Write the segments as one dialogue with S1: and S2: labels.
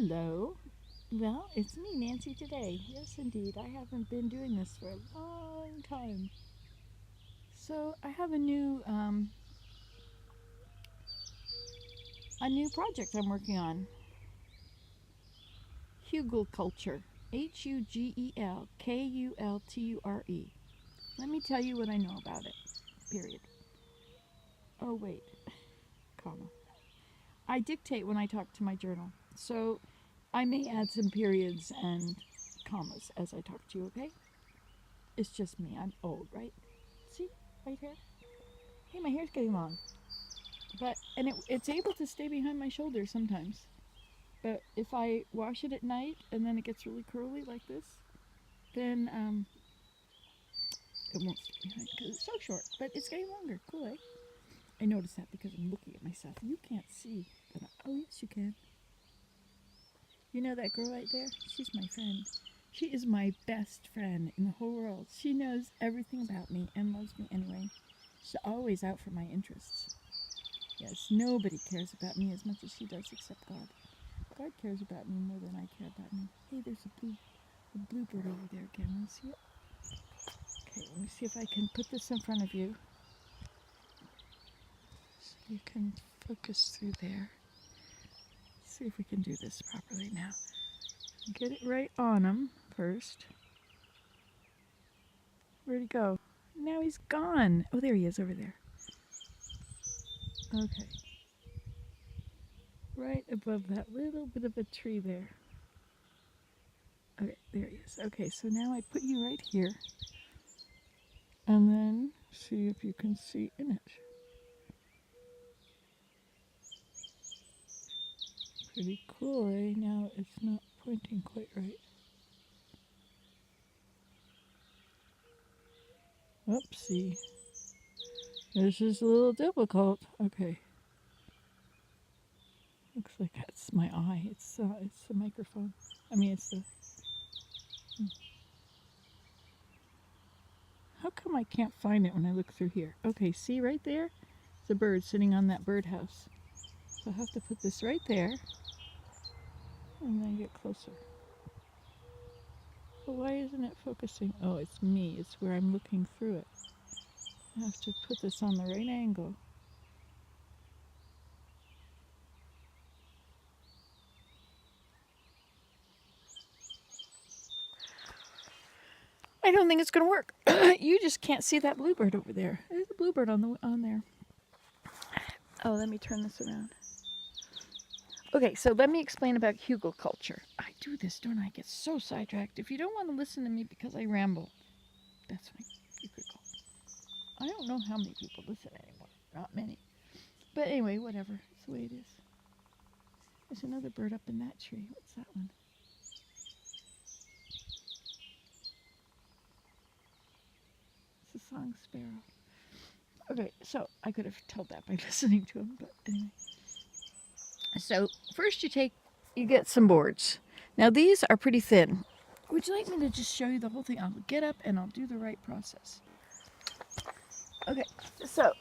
S1: Hello. Well, it's me, Nancy, today. Yes, indeed. I haven't been doing this for a long time. So I have a new project I'm working on. Hugelkulture. Hugelkulture. Let me tell you what I know about it. Period. Oh wait, comma. I dictate when I talk to my journal, so I may add some periods and commas as I talk to you. Okay? It's just me. I'm old, right? See, right here. Hey, my hair's getting long, but it's able to stay behind my shoulders sometimes. But if I wash it at night and then it gets really curly like this, then it won't stay behind because it's so short. But it's getting longer. Cool, eh? I noticed that because I'm looking at myself. You can't see, but oh yes, you can. You know that girl right there? She's my friend. She is my best friend in the whole world. She knows everything about me and loves me anyway. She's always out for my interests. Yes, nobody cares about me as much as she does except God. God cares about me more than I care about me. Hey, there's a bluebird over there again. Want to see it? Okay, let me see if I can put this in front of you so you can focus through there. See if we can do this properly now. Get it right on him first. Where'd he go? Now he's gone. Oh, there he is over there. Okay. Right above that little bit of a tree there. Okay, there he is. Okay, so now I put you right here. And then see if you can see in it. Pretty cool, eh? Now it's not pointing quite right. Oopsie. This is a little difficult. Okay. Looks like that's my eye. It's the microphone. I mean, it's the... How come I can't find it when I look through here? Okay, see right there? It's a bird sitting on that birdhouse. So I have to put this right there and then get closer. But why isn't it focusing? Oh, it's me. It's where I'm looking through it. I have to put this on the right angle. I don't think it's going to work. You just can't see that bluebird over there. There's a bluebird on there. Oh, let me turn this around. Okay, so let me explain about Hugelkulture. I do this, don't I? I get so sidetracked. If you don't want to listen to me because I ramble, that's fine. You could call. I don't know how many people listen anymore. Not many. But anyway, whatever. It's the way it is. There's another bird up in that tree. What's that one? It's a song sparrow. Okay, so I could have told that by listening to him, but anyway. So first you get some boards. Now these are pretty thin. Would you like me to just show you the whole thing? I'll get up and I'll do the right process. Okay, so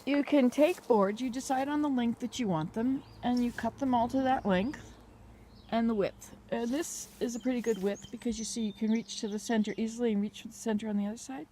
S1: you can take boards, you decide on the length that you want them, and you cut them all to that length and the width. This is a pretty good width because you see you can reach to the center easily and reach to the center on the other side.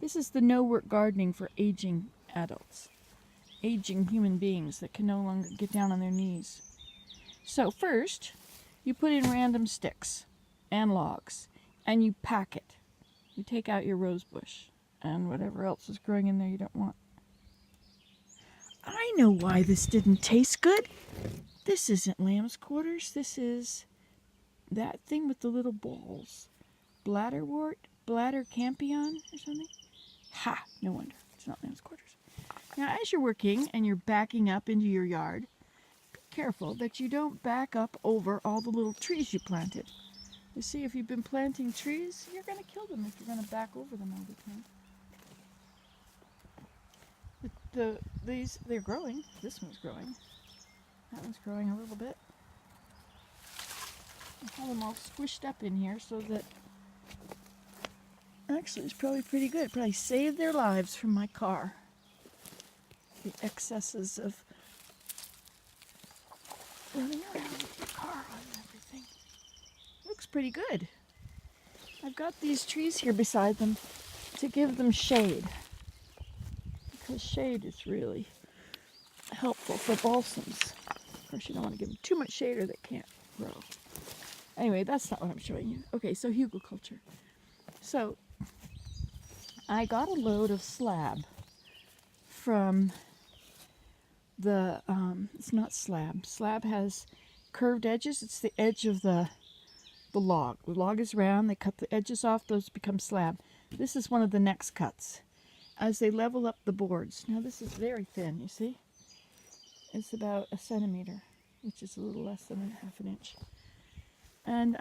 S1: This is the no-work gardening for aging adults, aging human beings that can no longer get down on their knees. So first, you put in random sticks and logs, and you pack it. You take out your rose bush and whatever else is growing in there you don't want. I know why this didn't taste good. This isn't lamb's quarters. This is that thing with the little balls. Bladderwort? Bladder campion or something? Ha! No wonder. It's not lamb's quarters. Now, as you're working and you're backing up into your yard, be careful that you don't back up over all the little trees you planted. You see, if you've been planting trees, you're going to kill them if you're going to back over them all the time. They're growing. This one's growing. That one's growing a little bit. I have them all squished up in here so that... Actually, it's probably pretty good. Probably saved their lives from my car. The excesses of running around with your car on everything. pretty good. I've got these trees here beside them to give them shade, because shade is really helpful for balsams. Of course, you don't want to give them too much shade or they can't grow. Anyway, that's not what I'm showing you. Okay, so hugelkulture. So I got a load of slab from the, it's not slab. Slab has curved edges. It's the edge of the log. The log is round. They cut the edges off. Those become slab. This is one of the next cuts as they level up the boards. Now this is very thin, you see? It's about 1 centimeter, which is a little less than half an inch. And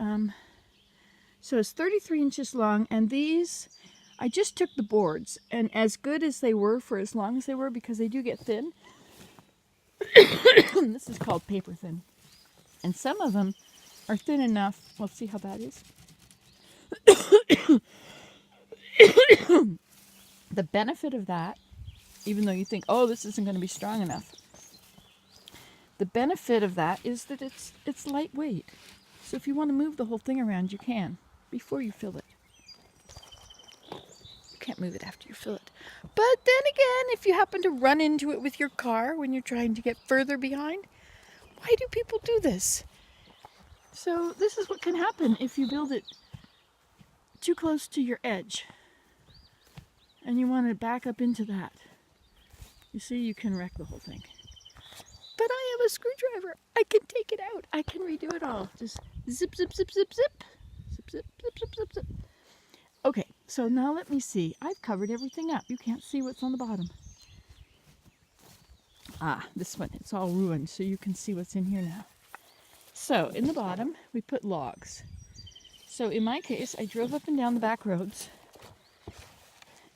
S1: so it's 33 inches long, and these, I just took the boards, and as good as they were for as long as they were, because they do get thin, this is called paper thin. And some of them are thin enough, well, see how that is? The benefit of that, even though you think, oh, this isn't going to be strong enough, the benefit of that is that it's lightweight. So if you want to move the whole thing around, you can, before you fill it. You can't move it after you fill it. But then again, if you happen to run into it with your car when you're trying to get further behind, why do people do this? So this is what can happen if you build it too close to your edge and you want to back up into that. You see, you can wreck the whole thing. But I have a screwdriver. I can take it out. I can redo it all. Just zip, zip, zip, zip, zip. Zip, zip, zip, zip, zip, zip. Okay, so now let me see. I've covered everything up. You can't see what's on the bottom. Ah, this one, it's all ruined, so you can see what's in here now. So, in the bottom, we put logs. So, in my case, I drove up and down the back roads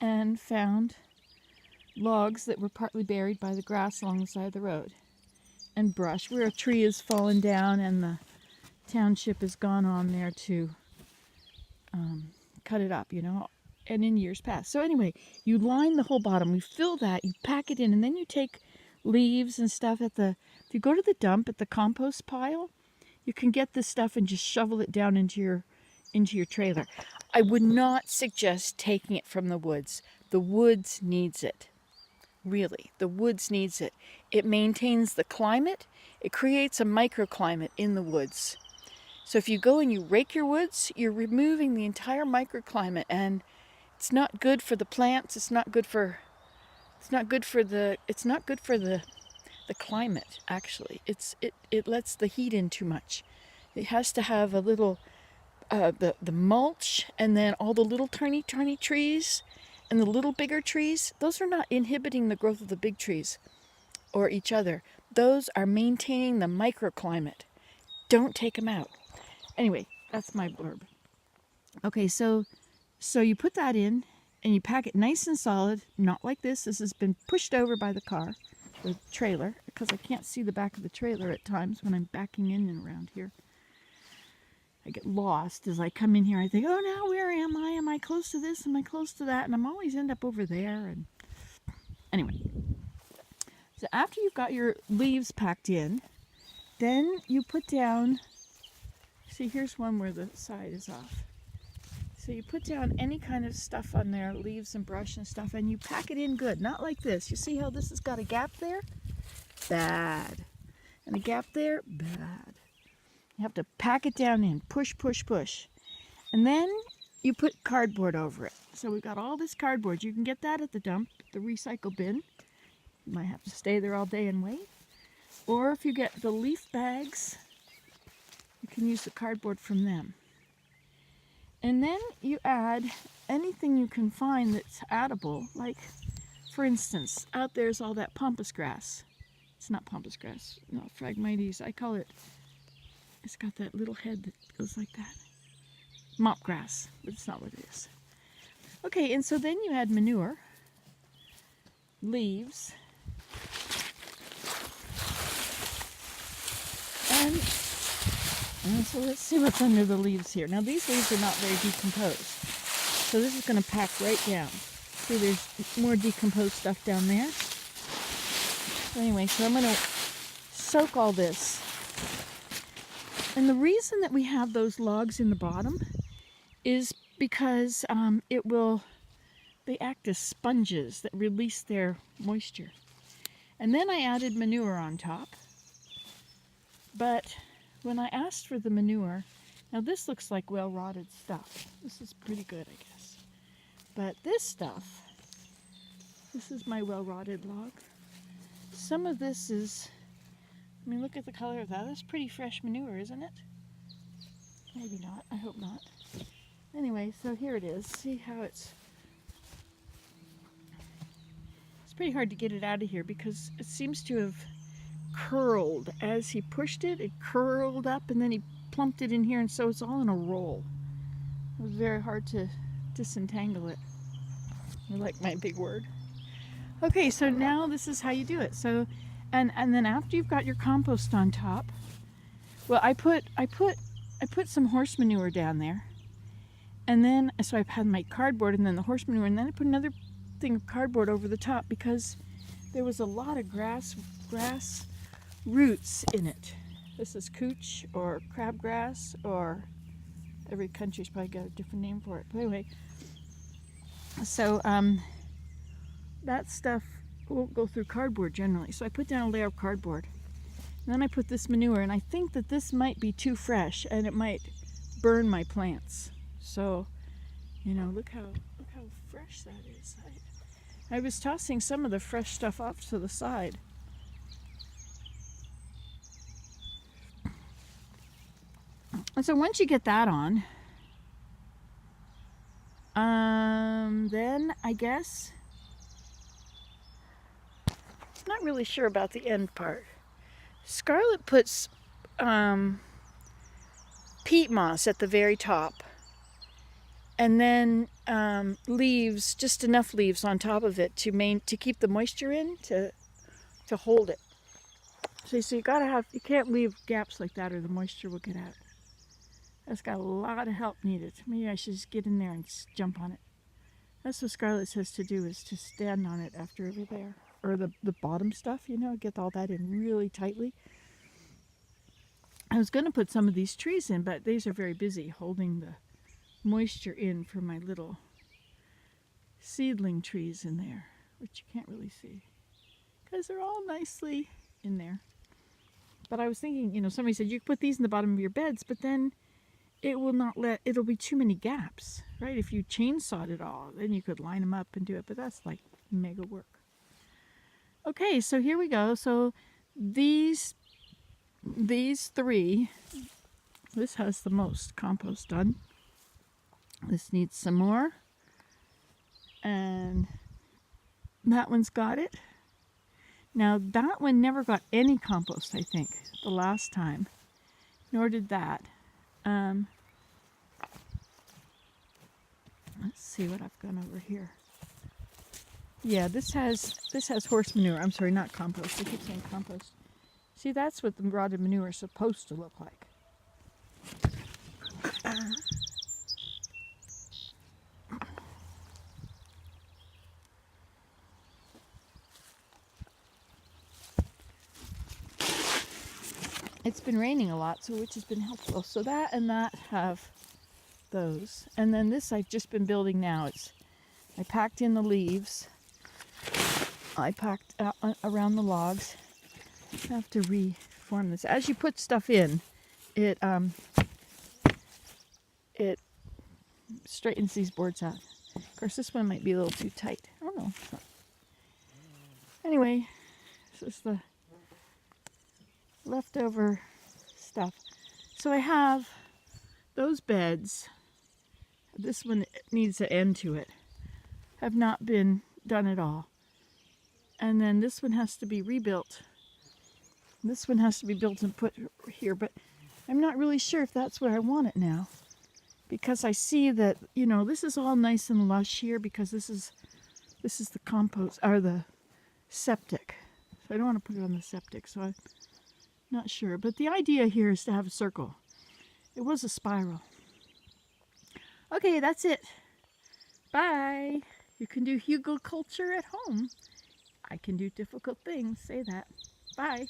S1: and found logs that were partly buried by the grass along the side of the road. And brush, where a tree has fallen down and the township has gone on there to cut it up, you know, and in years past. So anyway, you line the whole bottom, you fill that, you pack it in, and then you take leaves and stuff if you go to the dump at the compost pile, you can get this stuff and just shovel it down into your trailer. I would not suggest taking it from the woods. The woods needs it. Really, the woods needs it. It maintains the climate. It creates a microclimate in the woods. So if you go and you rake your woods, you're removing the entire microclimate, and it's not good for the plants. It's not good for the climate, actually. It lets the heat in too much. It has to have a little the mulch, and then all the little tiny trees and the little bigger trees, those are not inhibiting the growth of the big trees or each other. Those are maintaining the microclimate. Don't take them out. Anyway, that's my blurb. Okay, so you put that in and you pack it nice and solid, not like this. This has been pushed over by the car, the trailer, because I can't see the back of the trailer at times when I'm backing in and around here. I get lost as I come in here. I think, oh, now where am I? Am I close to this? Am I close to that? And I'm always end up over there. And anyway, so after you've got your leaves packed in, then you put down, see, here's one where the side is off. So you put down any kind of stuff on there, leaves and brush and stuff, and you pack it in good. Not like this. You see how this has got a gap there? Bad. And a gap there? Bad. You have to pack it down in, push, push, push. And then you put cardboard over it. So we've got all this cardboard. You can get that at the dump, the recycle bin. You might have to stay there all day and wait. Or if you get the leaf bags, you can use the cardboard from them. And then you add anything you can find that's edible. Like, for instance, out there's all that pampas grass. It's not pampas grass, no, Phragmites. I call it, it's got that little head that goes like that. Mop grass, but it's not what it is. Okay, and so then you add manure, leaves, and so let's see what's under the leaves here. Now these leaves are not very decomposed, so this is going to pack right down. See, there's more decomposed stuff down there. So anyway, so I'm going to soak all this And the reason that we have those logs in the bottom is because they act as sponges that release their moisture. And then I added manure on top. But when I asked for the manure, now this looks like well-rotted stuff. This is pretty good, I guess. But this stuff, this is my well-rotted log. Some of this is, I mean, look at the color of that. That's pretty fresh manure, isn't it? Maybe not. I hope not. Anyway, so here it is. See how it's pretty hard to get it out of here because it seems to have curled. As he pushed it, it curled up and then he plumped it in here, and so it's all in a roll. It was very hard to disentangle it. You like my big word? Okay, so now this is how you do it. So, and then after you've got your compost on top, well, I put some horse manure down there, and then so I've had my cardboard and then the horse manure, and then I put another thing of cardboard over the top because there was a lot of grass roots in it. This is cooch or crabgrass, or every country's probably got a different name for it. But anyway, so that stuff won't go through cardboard generally. So I put down a layer of cardboard. And then I put this manure, and I think that this might be too fresh and it might burn my plants. So, you know, look how fresh that is. I was tossing some of the fresh stuff off to the side. And so once you get that on, then I guess, I'm not really sure about the end part. Scarlett puts peat moss at the very top, and then leaves, just enough leaves on top of it to keep the moisture in, to hold it. So you you can't leave gaps like that or the moisture will get out. That's got a lot of help needed. Maybe I should just get in there and jump on it. That's what Scarlett says to do, is to stand on it after every layer. Or the bottom stuff, you know, get all that in really tightly. I was going to put some of these trees in, but these are very busy holding the moisture in for my little seedling trees in there, which you can't really see because they're all nicely in there. But I was thinking, you know, somebody said you could put these in the bottom of your beds, but then it'll be too many gaps, right? If you chainsawed it all, then you could line them up and do it, but that's like mega work. Okay, so here we go. So these three, this has the most compost done. This needs some more. And that one's got it. Now that one never got any compost, I think, the last time. Nor did that. Let's see what I've got over here. Yeah, this has horse manure. I'm sorry, not compost. I keep saying compost. See, that's what the rotted manure is supposed to look like. It's been raining a lot, so which has been helpful. So that and that have those. And then this I've just been building now. I packed in the leaves. I packed out around the logs. I have to reform this. As you put stuff in, it straightens these boards out. Of course, this one might be a little too tight. I don't know. Anyway, this is the leftover stuff. So I have those beds. This one needs an end to it. Have not been done at all. And then this one has to be rebuilt. This one has to be built and put here, but I'm not really sure if that's where I want it now. Because I see that, you know, this is all nice and lush here because this is the compost, or the septic. So I don't want to put it on the septic, so I'm not sure. But the idea here is to have a circle. It was a spiral. Okay, that's it. Bye. You can do Hugelkulture at home. I can do difficult things. Say that. Bye.